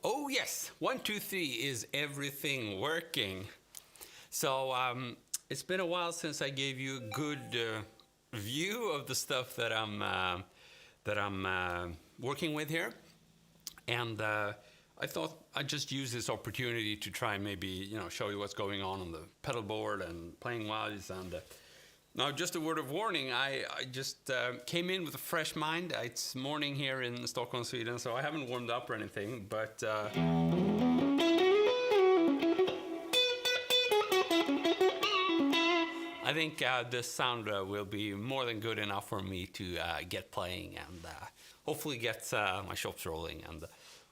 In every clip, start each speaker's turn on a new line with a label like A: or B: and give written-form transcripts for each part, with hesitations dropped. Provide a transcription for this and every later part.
A: Oh yes, 1, 2, 3 is everything working. So it's been a while since I gave you a good view of the stuff that I'm working with here, and I thought I'd just use this opportunity to try and maybe show you what's going on the pedal board and playing wise. And now, just a word of warning: I just came in with a fresh mind. It's morning here in Stockholm, Sweden, so I haven't warmed up or anything, but. I think this sound will be more than good enough for me to get playing and hopefully get my shops rolling, and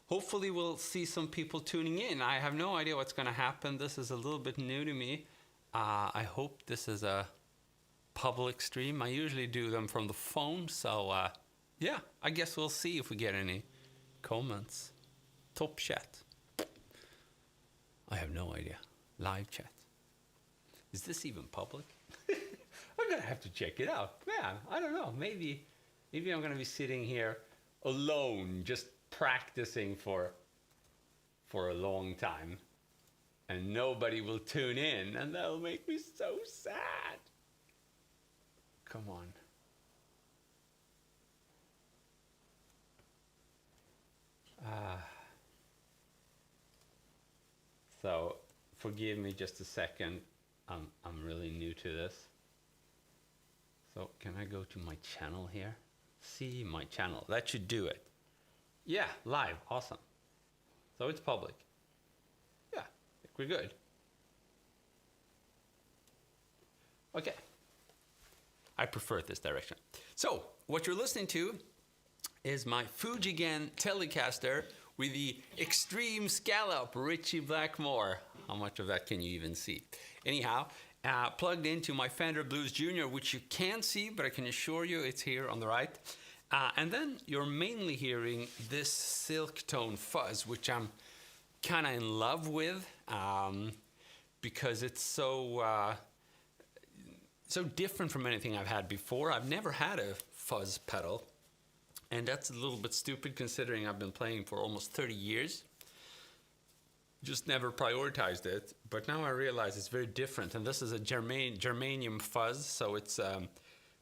A: hopefully we'll see some people tuning in. I have no idea what's going to happen. This is a little bit new to me. I hope this is a public stream. I usually do them from the phone, so yeah, I guess we'll see if we get any comments. Top chat. I have no idea. Live chat. Is this even public? I'm gonna have to check it out. Man, I don't know. Maybe I'm gonna be sitting here alone, just practicing for a long time, and nobody will tune in, and that'll make me so sad. Come on. So forgive me just a second. I'm really new to this. So can I go to my channel here? See my channel. That should do it. Yeah, live. Awesome. So it's public. Yeah, I think we're good. Okay. I prefer this direction. So what you're listening to is my Fujigen Telecaster with the extreme scallop Ritchie Blackmore. How much of that can you even see? Anyhow, plugged into my Fender Blues Junior, which you can't see, but I can assure you it's here on the right. And then you're mainly hearing this silk tone fuzz, which I'm kind of in love with because it's so different from anything I've had before. I've never had a fuzz pedal, and that's a little bit stupid considering I've been playing for almost 30 years. Just never prioritized it, but now I realize it's very different. And this is a germanium fuzz, so it's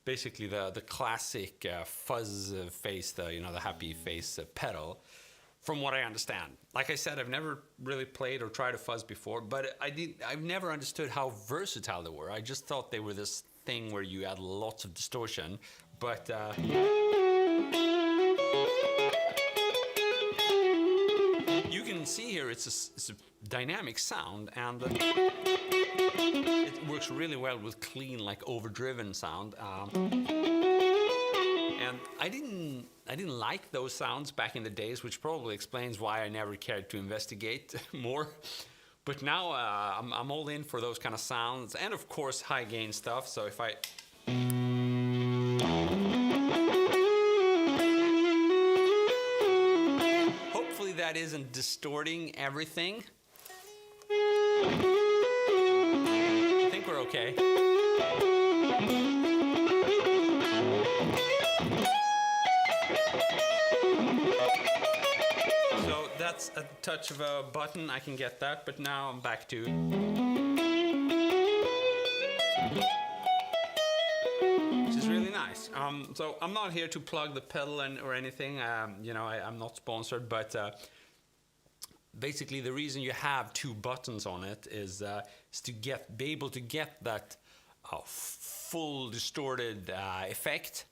A: basically the classic fuzz face, the happy face pedal, from what I understand. Like I said, I've never really played or tried a fuzz before, but I've never understood how versatile they were. I just thought they were this thing where you add lots of distortion, but. You can see here it's a dynamic sound, and it works really well with clean, like overdriven sound. And I didn't like those sounds back in the days, which probably explains why I never cared to investigate more. But now I'm all in for those kind of sounds, and of course high gain stuff. So if I that isn't distorting everything. I think we're okay. So that's a touch of a button, I can get that, but now I'm back to which is really nice. So I'm not here to plug the pedal or anything. I'm not sponsored, but basically the reason you have two buttons on it is to be able to get that full distorted effect,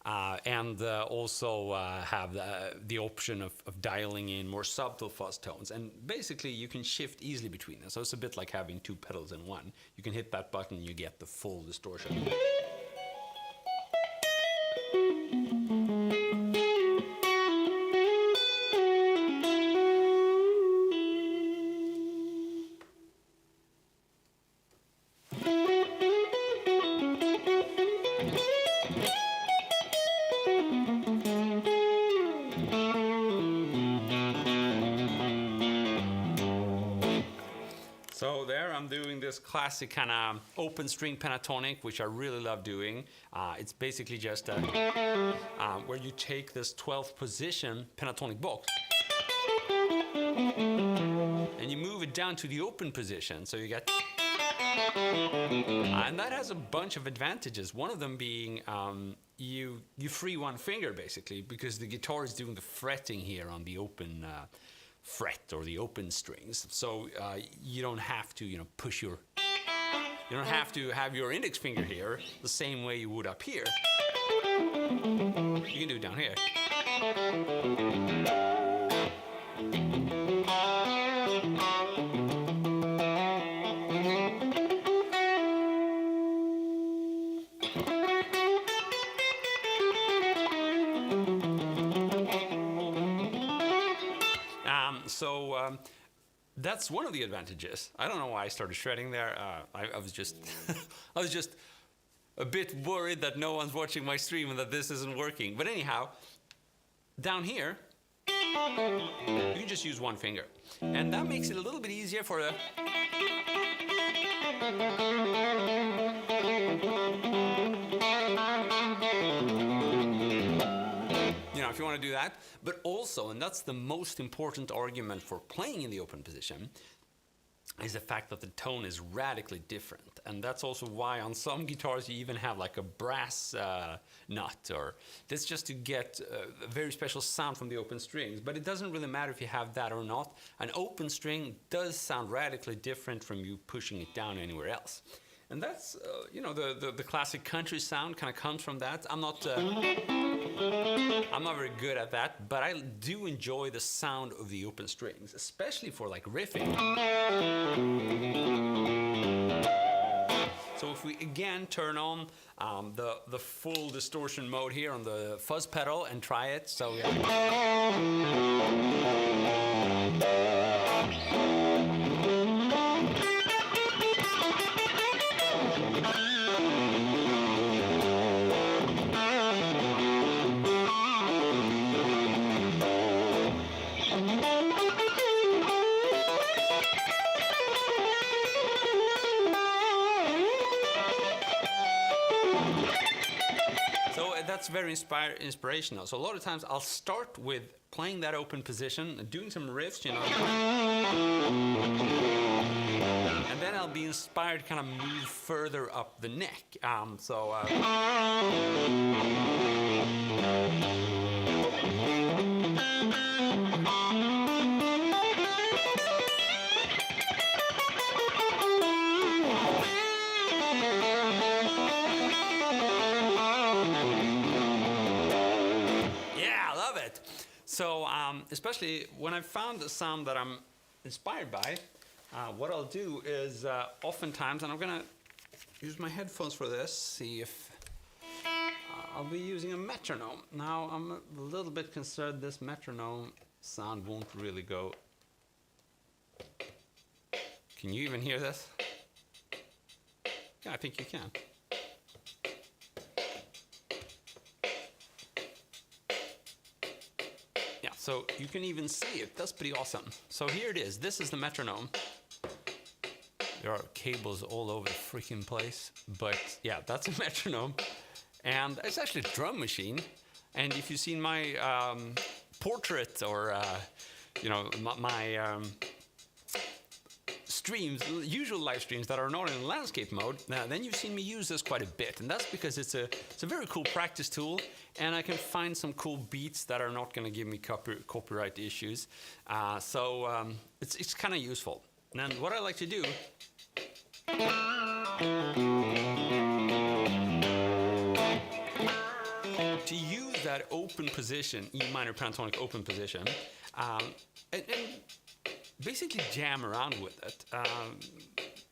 A: and also have the option of dialing in more subtle fuzz tones. And basically you can shift easily between them. So it's a bit like having two pedals in one. You can hit that button, you get the full distortion. So there I'm doing this classic kind of open string pentatonic, which I really love doing. It's basically just where you take this 12th position pentatonic box it down to the open position. So you get, and that has a bunch of advantages. One of them being you free one finger basically, because the guitar is doing the fretting here on the open fret or the open strings. So you don't have to, push your. You don't have to have your index finger here the same way you would up here. You can do it down here. That's one of the advantages. I don't know why I started shredding there. I was just, I was just a bit worried that no one's watching my stream and that this isn't working. But anyhow, down here, you can just use one finger, and that makes it a little bit easier for a. If you want to do that, but also, and that's the most important argument for playing in the open position, is the fact that the tone is radically different. And that's also why on some guitars you even have like a brass nut, or that's just to get a very special sound from the open strings. But it doesn't really matter if you have that or not. An open string does sound radically different from you pushing it down anywhere else. And that's, the classic country sound kind of comes from that. I'm not very good at that, but I do enjoy the sound of the open strings, especially for like riffing. So if we again turn on the full distortion mode here on the fuzz pedal and try it, so that's very inspirational. So a lot of times I'll start with playing that open position, doing some riffs, and then I'll be inspired to kind of move further up the neck. So especially when I've found a sound that I'm inspired by, what I'll do is oftentimes, and I'm going to use my headphones for this, see if I'll be using a metronome. Now I'm a little bit concerned this metronome sound won't really go. Can you even hear this? Yeah, I think you can. So you can even see it. That's pretty awesome. So here it is. This is the metronome. There are cables all over the freaking place. But yeah, that's a metronome. And it's actually a drum machine. And if you've seen my portrait or, my streams, usual live streams that are not in landscape mode, then you've seen me use this quite a bit. And that's because it's a very cool practice tool. And I can find some cool beats that are not going to give me copyright issues. It's kind of useful. And what I like to do to use that open position, E minor pentatonic open position, and basically jam around with it.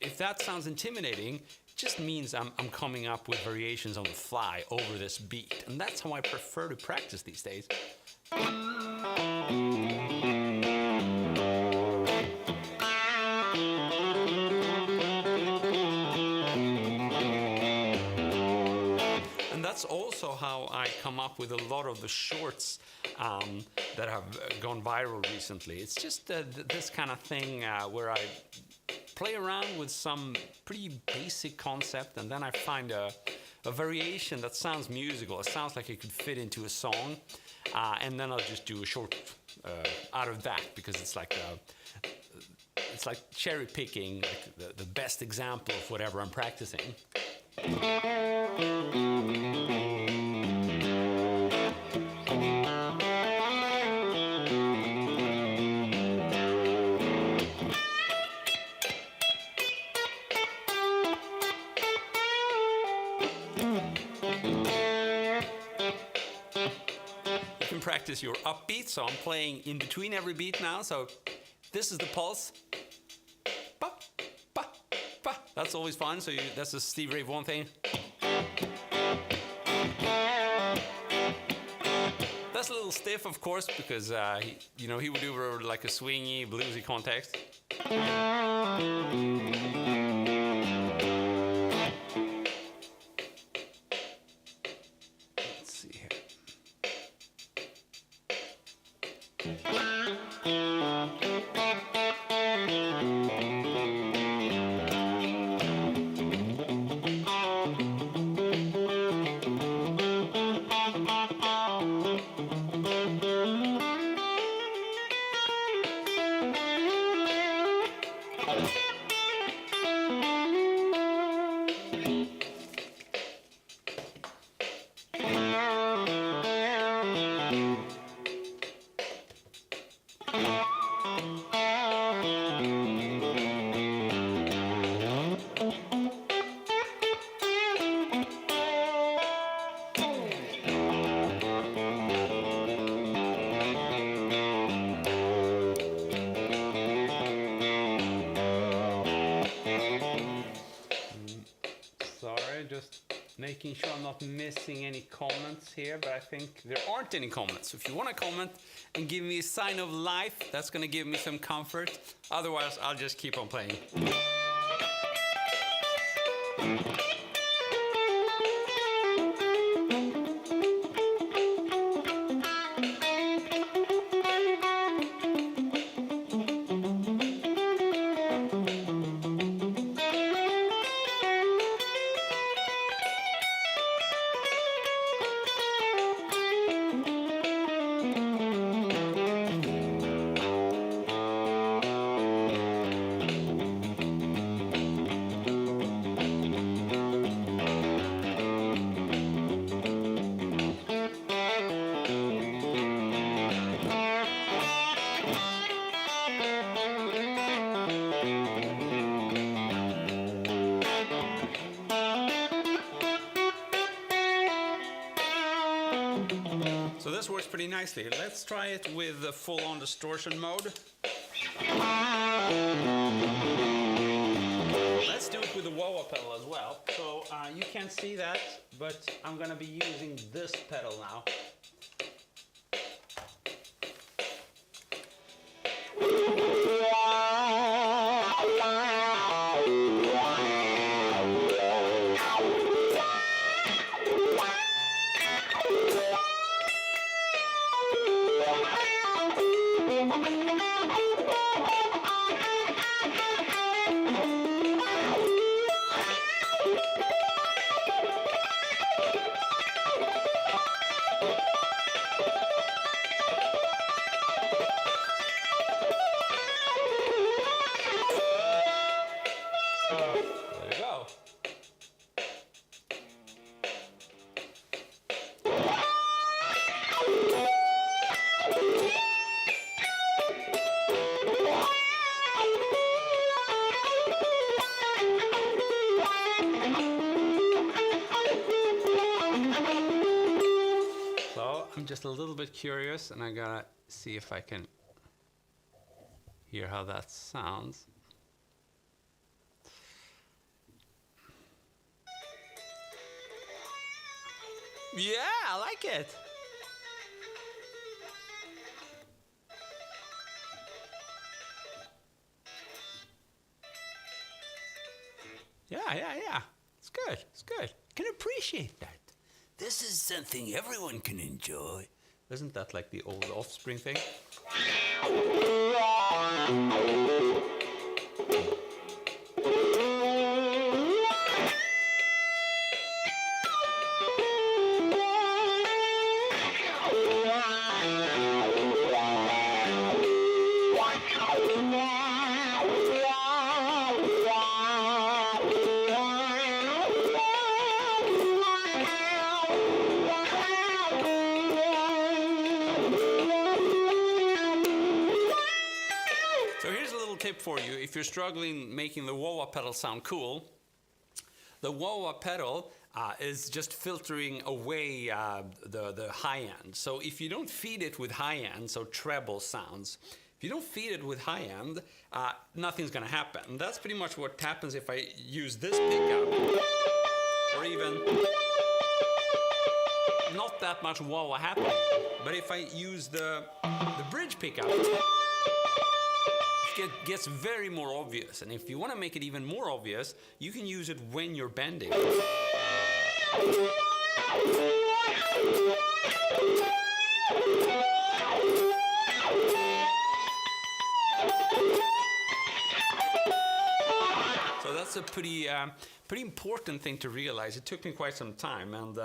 A: If that sounds intimidating, just means I'm coming up with variations on the fly over this beat. And that's how I prefer to practice these days. And that's also how I come up with a lot of the shorts that have gone viral recently. It's just this kind of thing where I play around with some pretty basic concept, and then I find a variation that sounds musical. It sounds like it could fit into a song, and then I'll just do a short out of that, because it's like cherry picking, like the best example of whatever I'm practicing. Practice your upbeat, so I'm playing in between every beat now. So this is the pulse. Ba, ba, ba. That's always fun. So that's a Steve Ray Vaughan thing. That's a little stiff, of course, because he would do like a swingy, bluesy context. Making sure I'm not missing any comments here, but I think there aren't any comments. So if you want to comment and give me a sign of life, that's going to give me some comfort. Otherwise, I'll just keep on playing. So this works pretty nicely. Let's try it with the full-on distortion mode. Let's do it with the wah-wah pedal as well. So you can't see that, but I'm gonna be using this pedal now. Just a little bit curious, and I gotta see if I can hear how that sounds. Yeah, I like it. Yeah. It's good. It's good. I can appreciate that. This is something everyone can enjoy. Isn't that like the old Offspring thing? So here's a little tip for you. If you're struggling making the wah-wah pedal sound cool, the wah-wah pedal is just filtering away the high end. So if you don't feed it with high end, so treble sounds, if you don't feed it with high end, nothing's gonna happen. And that's pretty much what happens if I use this pickup, or even not that much wah-wah happening. But if I use the bridge pickup, it gets very more obvious. And if you want to make it even more obvious, you can use it when you're bending. So that's a pretty important thing to realize. It took me quite some time, and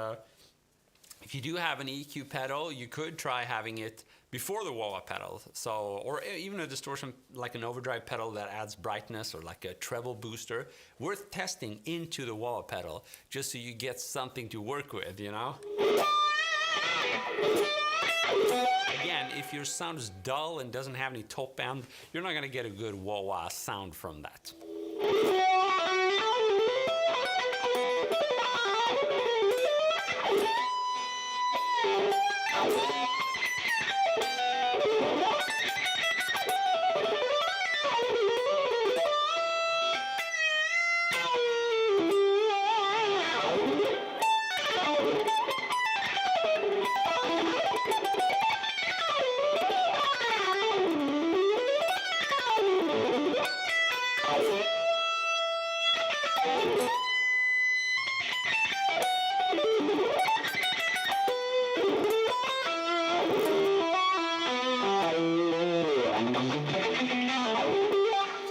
A: if you do have an EQ pedal, you could try having it before the wah-wah pedal. So, or even a distortion like an overdrive pedal that adds brightness, or like a treble booster, worth testing into the wah-wah pedal, just so you get something to work with, you know? Again, if your sound is dull and doesn't have any top end, you're not gonna get a good wah-wah sound from that.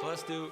A: So let's do.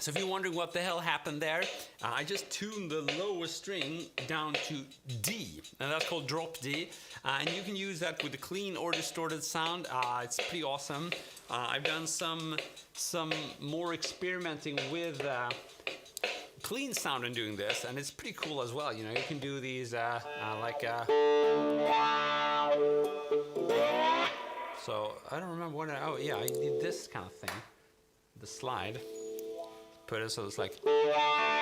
A: So if you're wondering what the hell happened there, I just tuned the lowest string down to D, and that's called drop D, and you can use that with a clean or distorted sound. It's pretty awesome. I've done some more experimenting with clean sound in doing this, and it's pretty cool as well. You know, you can do these like so I don't remember what oh yeah, I did this kind of thing, the slide. Put it so it's like. And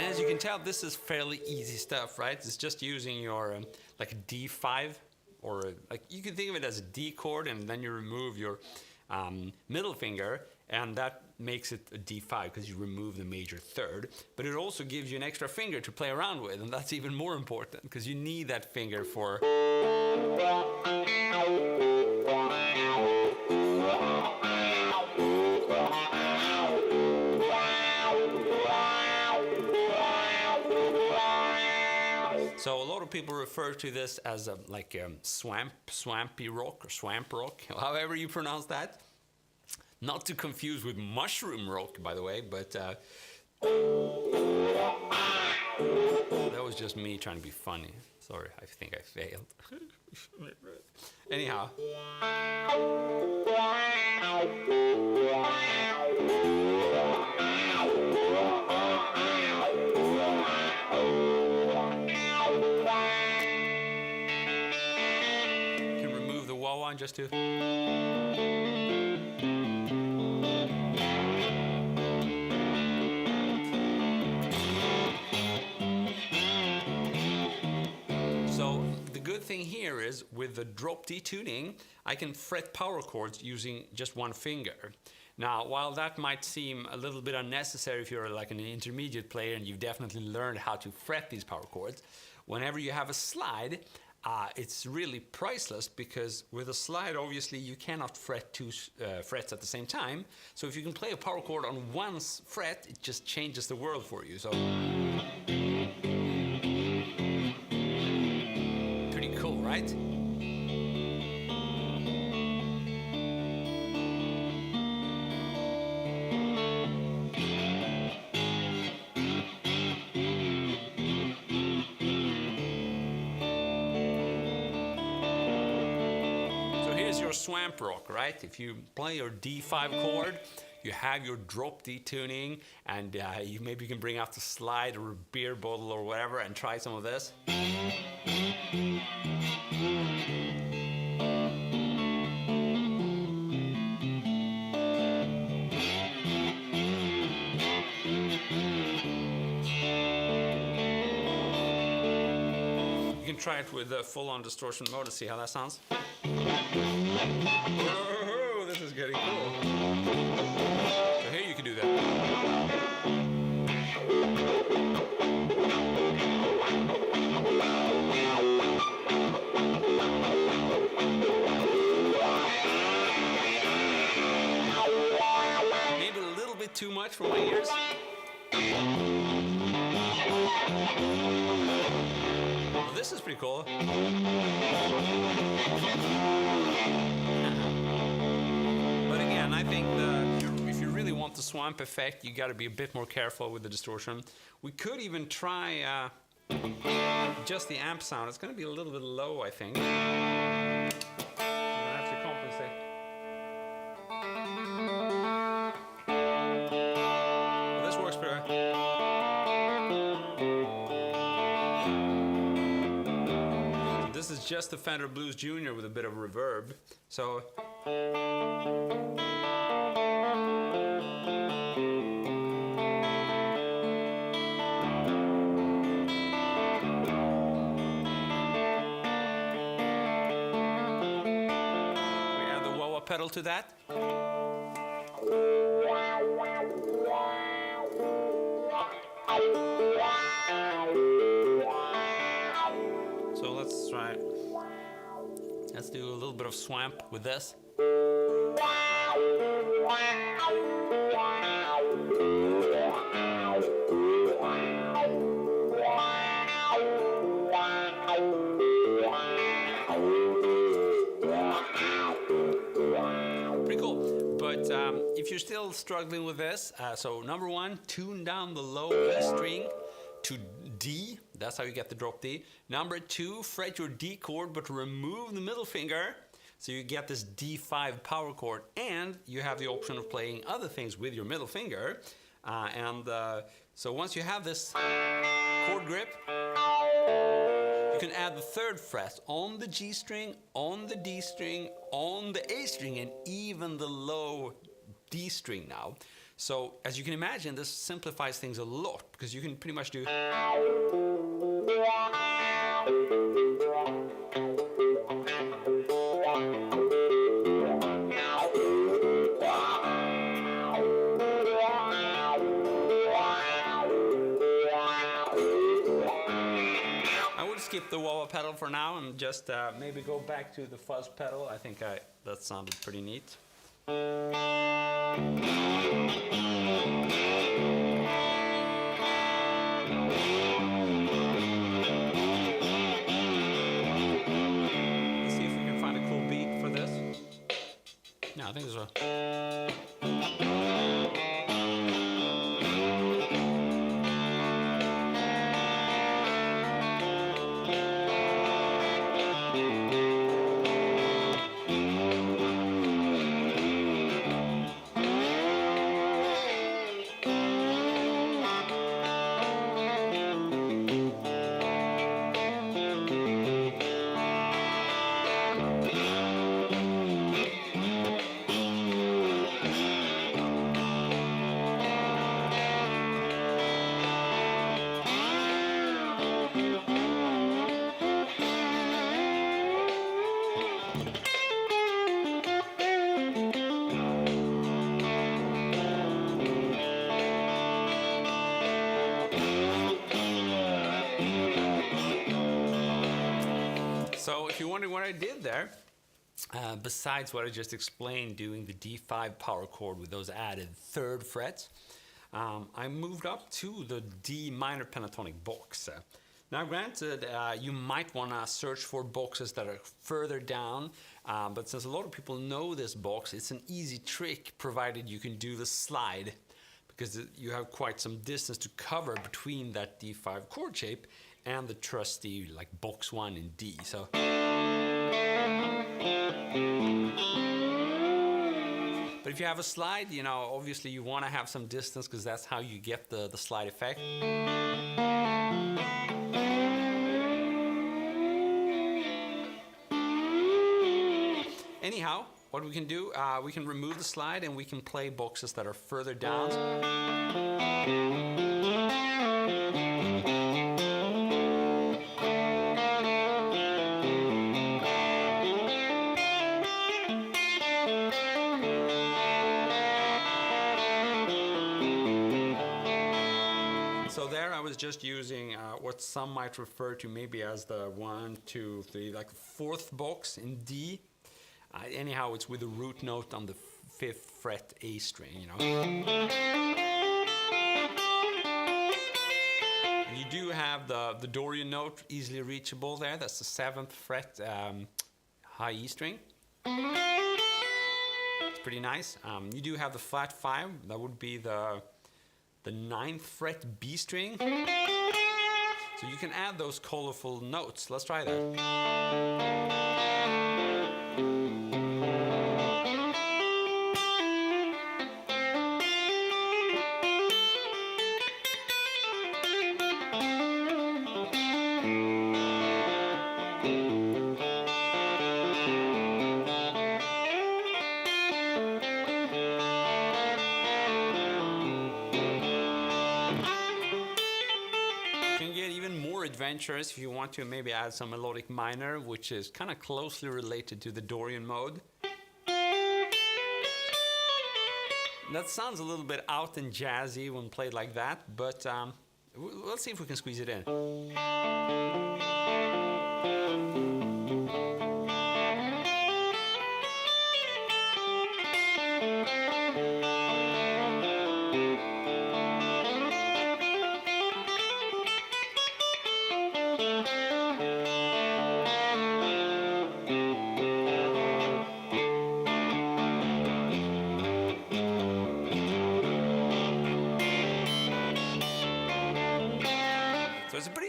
A: as you can tell, this is fairly easy stuff, right? It's just using your like a D5. Or like you can think of it as a D chord, and then you remove your middle finger, and that makes it a D5 because you remove the major third. But it also gives you an extra finger to play around with, and that's even more important because you need that finger for. So a lot of several people refer to this as swampy rock or swamp rock, however you pronounce that. Not to confuse with mushroom rock, by the way, but that was just me trying to be funny. Sorry, I think I failed. Anyhow. Can remove the wah wah just to. Thing here is with the drop D tuning, I can fret power chords using just one finger. Now, while that might seem a little bit unnecessary if you're like an intermediate player and you've definitely learned how to fret these power chords, whenever you have a slide, it's really priceless, because with a slide, obviously, you cannot fret two frets at the same time. So if you can play a power chord on one fret, it just changes the world for you. So. Right? So here's your swamp rock, right? If you play your D5 chord, you have your drop D tuning, and you maybe can bring out the slide or a beer bottle or whatever and try some of this. Try it with a full-on distortion mode to see how that sounds. Oh, this is getting cool. So here you can do that. Maybe a little bit too much for my ears. This is pretty cool. But again, I think that if you really want the swamp effect, you got to be a bit more careful with the distortion. We could even try just the amp sound. It's going to be a little bit low, I think. I have to compensate. Well, this works pretty well. This is just the Fender Blues Junior with a bit of reverb. So we add the wah-wah pedal to that. So let's try it. Let's do a little bit of swamp with this. Pretty cool. But if you're still struggling with this, so number one, tune down the low E string to D. That's how you get the drop D. Number two, fret your D chord, but remove the middle finger, so you get this D5 power chord, and you have the option of playing other things with your middle finger. So once you have this chord grip, you can add the third fret on the G string, on the D string, on the A string, and even the low D string now. So as you can imagine, this simplifies things a lot, because you can pretty much do. I would skip the wah-wah pedal for now and just maybe go back to the fuzz pedal. I think that sounded pretty neat. No, I think this one. So if you're wondering what I did there, besides what I just explained, doing the D5 power chord with those added third frets, I moved up to the D minor pentatonic box. Now granted, you might want to search for boxes that are further down, but since a lot of people know this box, it's an easy trick provided you can do the slide, because you have quite some distance to cover between that D5 chord shape and the trusty like box 1 in D. So but if you have a slide, you know, obviously you want to have some distance because that's how you get the slide effect. Anyhow, what we can do, we can remove the slide and we can play boxes that are further down. So there I was just using what some might refer to maybe as the 1, 2, 3, like the fourth box in D. Anyhow, it's with the root note on the 5th fret A string, you know. And you do have the Dorian note easily reachable there. That's the 7th fret high E string. It's pretty nice. You do have the flat 5. That would be the 9th fret B string. So you can add those colorful notes. Let's try that. Adventurous if you want to maybe add some melodic minor, which is kind of closely related to the Dorian mode. That sounds a little bit out and jazzy when played like that, but let's see if we can squeeze it in.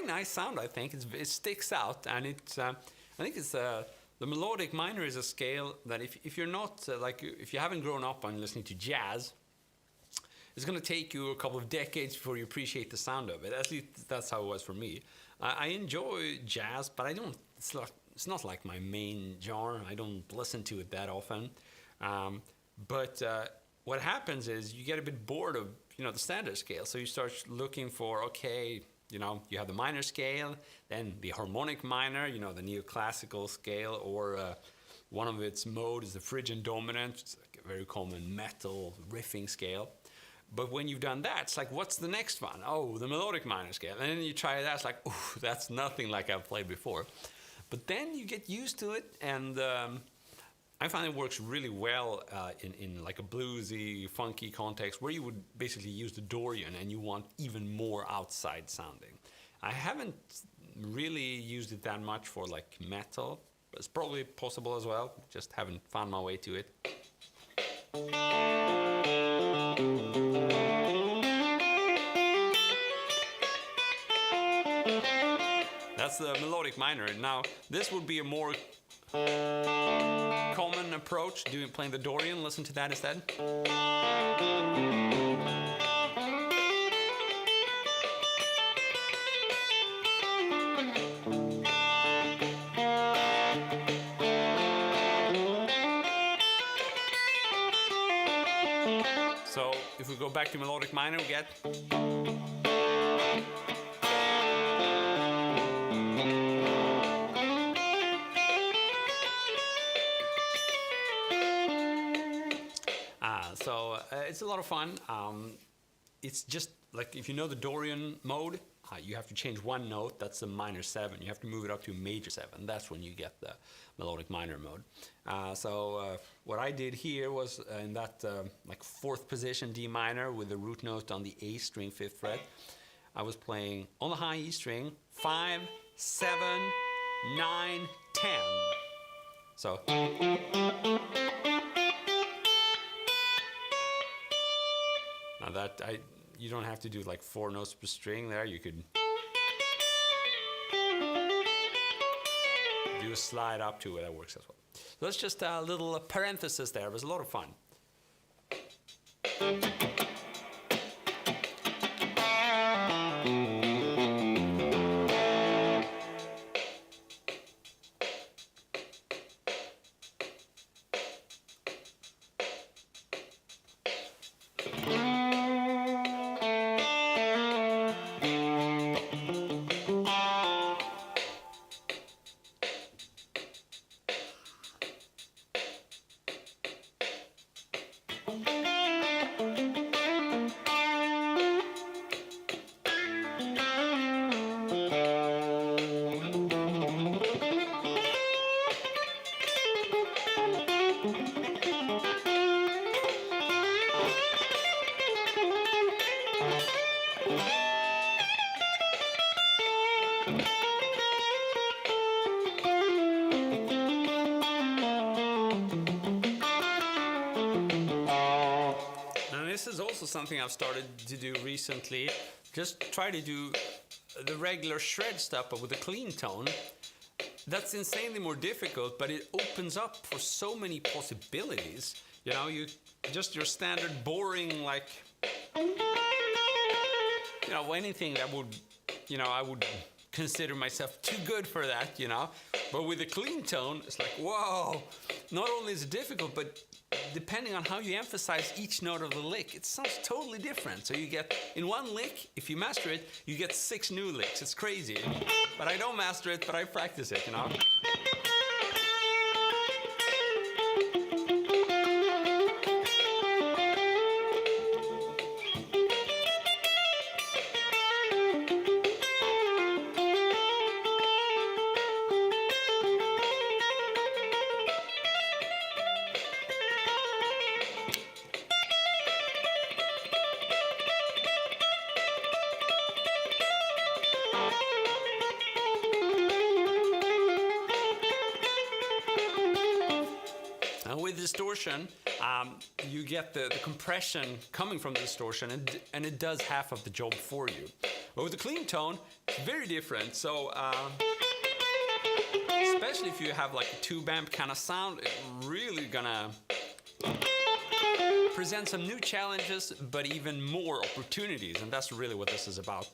A: Nice sound, I think. It sticks out, and it's I think it's the melodic minor is a scale that if you're not if you haven't grown up on listening to jazz, it's going to take you a couple of decades before you appreciate the sound of it. At least that's how it was for me. I enjoy jazz, but I don't. It's not like my main genre. I don't listen to it that often. But what happens is you get a bit bored of the standard scale, so you start looking for you have the minor scale, then the harmonic minor, the neoclassical scale, or one of its modes is the Phrygian dominant. It's like a very common metal riffing scale. But when you've done that, it's like, what's the next one? Oh, the melodic minor scale. And then you try that, it's like, oh, that's nothing like I've played before. But then you get used to it, and I find it works really well in like a bluesy, funky context where you would basically use the Dorian and you want even more outside sounding. I haven't really used it that much for like metal, but it's probably possible as well. Just haven't found my way to it. That's the melodic minor. Now, this would be a more common approach, playing the Dorian. Listen to that instead. So if we go back to melodic minor, we get. It's a lot of fun. It's just like if you know the Dorian mode, you have to change one note. That's the minor 7. You have to move it up to major 7. That's when you get the melodic minor mode. What I did here was in that like 4th position D minor with the root note on the A string 5th fret. I was playing on the high E string 5, 7, 9, 10. So. Now that you don't have to do like 4 notes per string there. You could do a slide up to it. That works as well. So that's just a little parenthesis there. It was a lot of fun. This is also something I've started to do recently. Just try to do the regular shred stuff, but with a clean tone. That's insanely more difficult, but it opens up for so many possibilities. You know, your standard boring, like, you know, anything that would, you know, I would consider myself too good for that, you know. But with a clean tone, it's like, whoa. Not only is it difficult, but depending on how you emphasize each note of the lick, it sounds totally different. So you get, in one lick, if you master it, you get 6 new licks. It's crazy. But I don't master it, but I practice it, you know. With distortion, you get the compression coming from the distortion, and it does half of the job for you. But with the clean tone, it's very different. So, especially if you have like a tube amp kind of sound, it's really gonna present some new challenges, but even more opportunities, and that's really what this is about.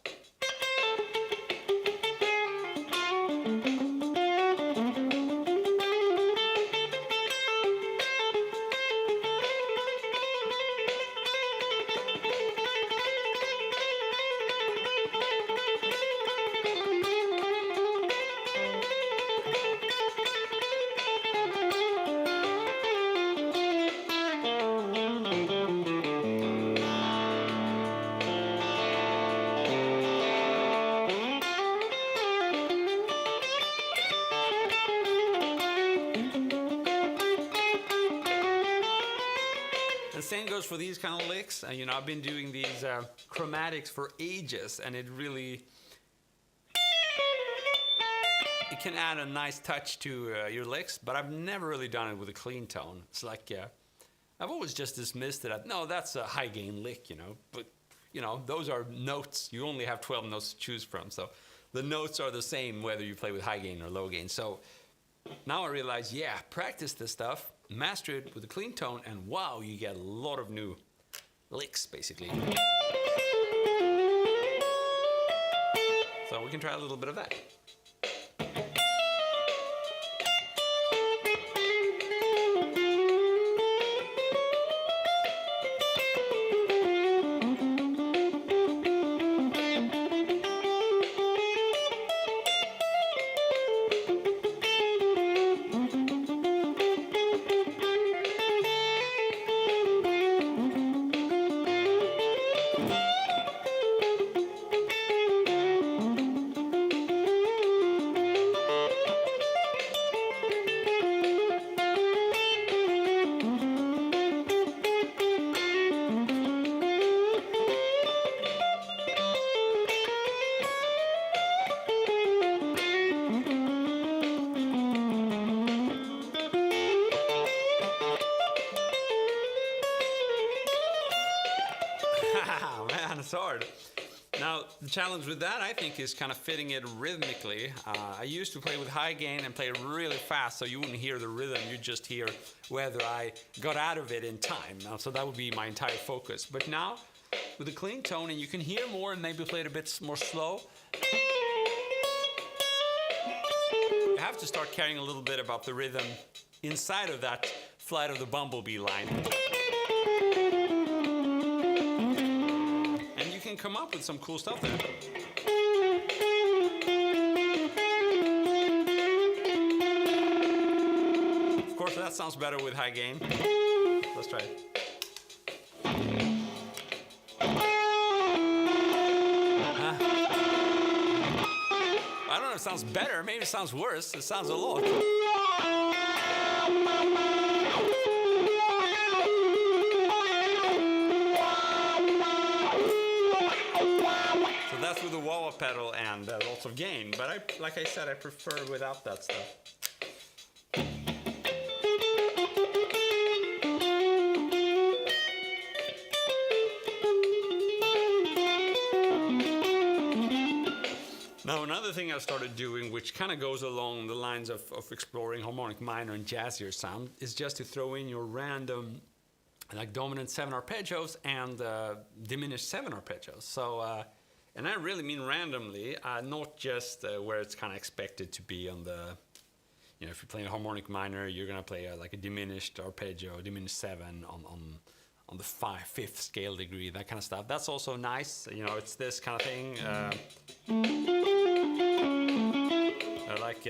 A: Same goes for these kind of licks. You know, I've been doing these chromatics for ages, and it can add a nice touch to your licks, but I've never really done it with a clean tone. It's like I've always just dismissed it as, no, that's a high gain lick, you know. But, you know, those are notes. You only have 12 notes to choose from. So the notes are the same whether you play with high gain or low gain. So now I realize, yeah, practice this stuff, master it with a clean tone, and wow, you get a lot of new licks, basically. So we can try a little bit of that. Man, it's hard. Now, the challenge with that, I think, is kind of fitting it rhythmically. I used to play with high gain and play really fast, so you wouldn't hear the rhythm. You'd just hear whether I got out of it in time. So that would be my entire focus. But now, with a clean tone, and you can hear more and maybe play it a bit more slow, you have to start caring a little bit about the rhythm inside of that Flight of the Bumblebee line. Can come up with some cool stuff there. Of course, that sounds better with high gain. Let's try it. I don't know if it sounds better, maybe it sounds worse. It sounds a lot. That's with the wah-wah pedal and lots of gain, but like I said, I prefer without that stuff. Now, another thing I started doing, which kind of goes along the lines of exploring harmonic minor and jazzier sound, is just to throw in your random, like dominant 7 arpeggios and diminished 7 arpeggios. So. And I really mean randomly, not just where it's kind of expected to be on the, you know, if you're playing a harmonic minor, you're going to play like a diminished arpeggio, diminished 7 on the 5th scale degree, that kind of stuff. That's also nice, you know, it's this kind of thing. I like...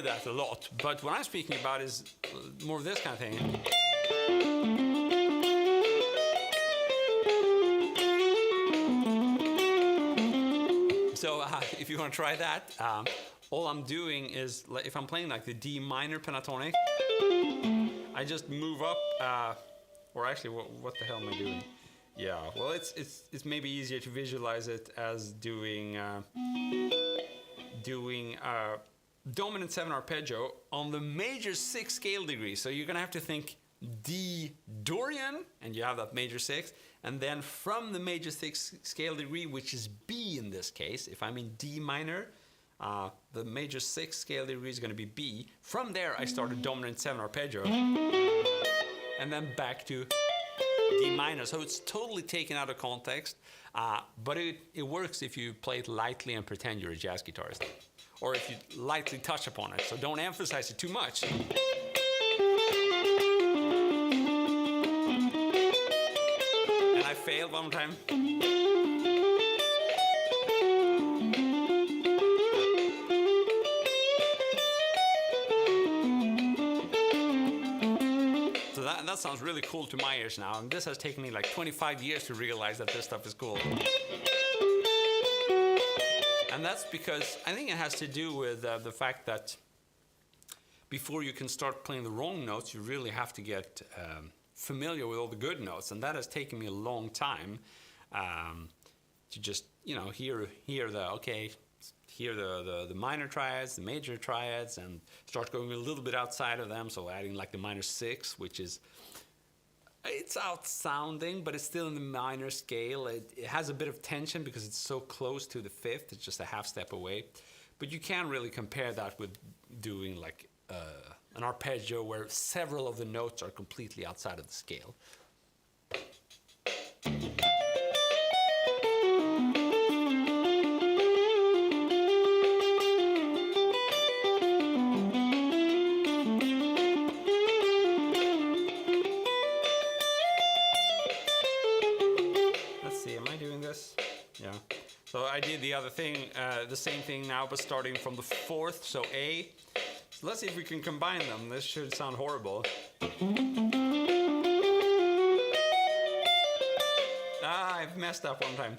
A: that a lot, but what I'm speaking about is more of this kind of thing. So if you want to try that, all I'm doing is, if I'm playing like the D minor pentatonic, I just move up, or actually, what the hell am I doing? Yeah, well, it's maybe easier to visualize it as doing dominant 7 arpeggio on the major 6 scale degree. So you're gonna have to think D Dorian, and you have that major 6, and then from the major 6 scale degree, which is B in this case, if I'm in D minor, the major 6 scale degree is gonna be B. From there, I start a dominant 7 arpeggio, and then back to D minor. So it's totally taken out of context, but it works if you play it lightly and pretend you're a jazz guitarist, or if you lightly touch upon it. So don't emphasize it too much. And I failed one time. So that sounds really cool to my ears now, and this has taken me like 25 years to realize that this stuff is cool. And that's because I think it has to do with the fact that before you can start playing the wrong notes, you really have to get familiar with all the good notes, and that has taken me a long time to just, you know, hear the, okay, hear the minor triads, the major triads, and start going a little bit outside of them. So adding like the minor 6, which is, it's out sounding, but it's still in the minor scale. It has a bit of tension because it's so close to the 5th. It's just a half step away. But you can't really compare that with doing like an arpeggio where several of the notes are completely outside of the scale. Yeah. So I did the other thing, the same thing now, but starting from the 4th, so A. So let's see if we can combine them. This should sound horrible. Ah, I've messed up one time.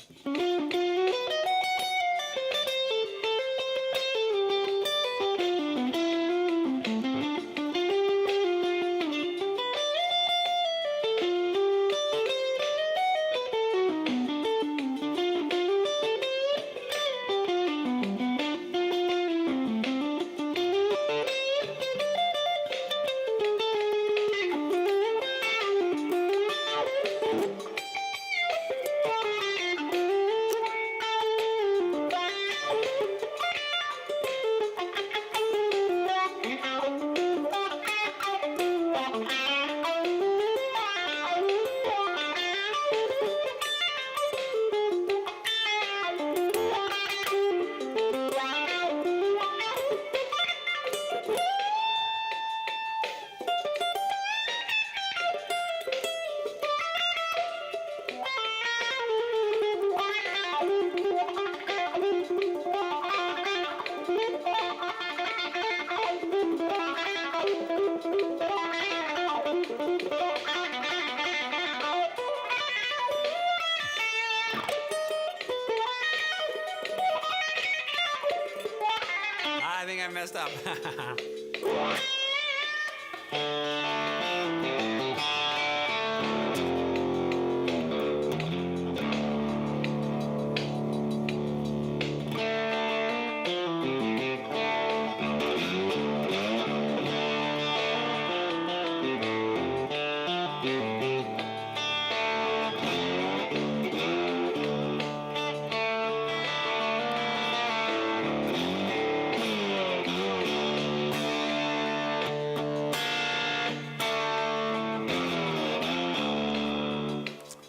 A: I think I messed up.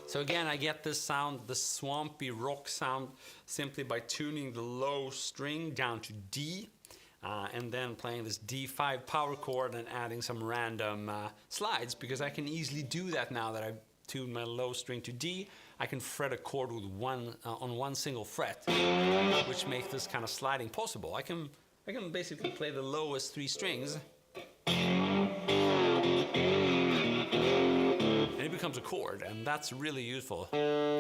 A: So again, I get this sound, the swampy rock sound, simply by tuning the low string down to D, and then playing this D5 power chord and adding some random slides, because I can easily do that now that I've tuned my low string to D. I can fret a chord with on one single fret, which makes this kind of sliding possible. I can basically play the lowest 3 strings, and it becomes a chord, and that's really useful. And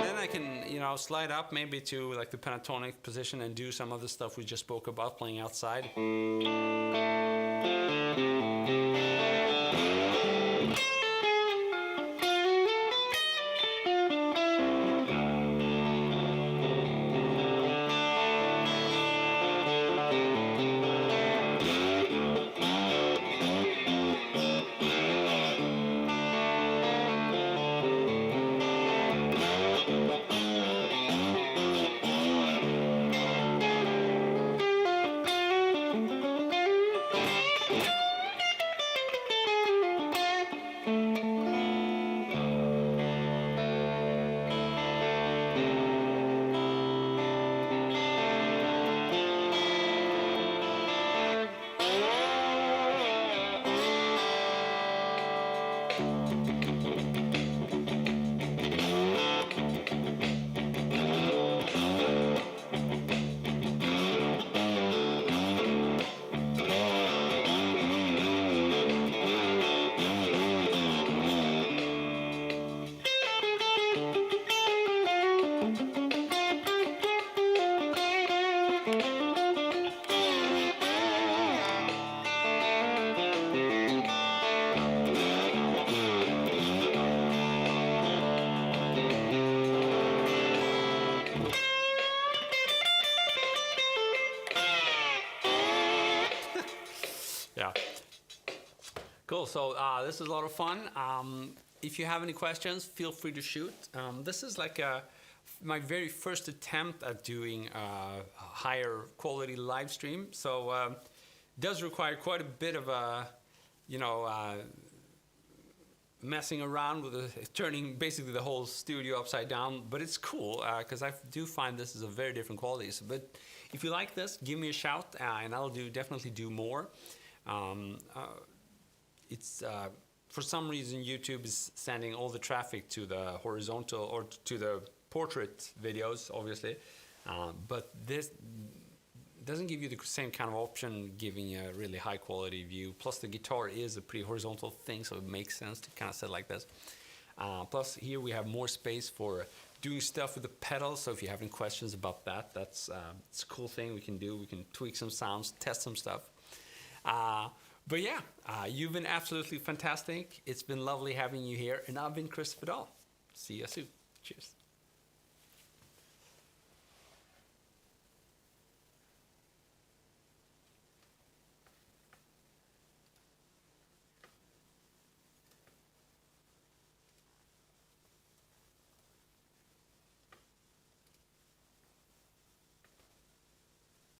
A: then I can, slide up maybe to like the pentatonic position and do some of the stuff we just spoke about playing outside. Yeah. Cool. So this is a lot of fun. If you have any questions, feel free to shoot. This is like my very first attempt at doing a higher quality live stream. So it does require quite a bit of messing around with turning basically the whole studio upside down, but it's cool because I do find this is a very different quality. So, but if you like this, give me a shout and I'll definitely do more. It's for some reason YouTube is sending all the traffic to the horizontal or to the portrait videos, obviously, but this doesn't give you the same kind of option, giving you a really high quality view. Plus the guitar is a pretty horizontal thing, so it makes sense to kind of set like this. Plus here we have more space for doing stuff with the pedals, so if you have any questions about that, it's a cool thing we can do. We can tweak some sounds, test some stuff. But yeah, you've been absolutely fantastic. It's been lovely having you here, and I've been Chris Vidal. See you soon. Cheers.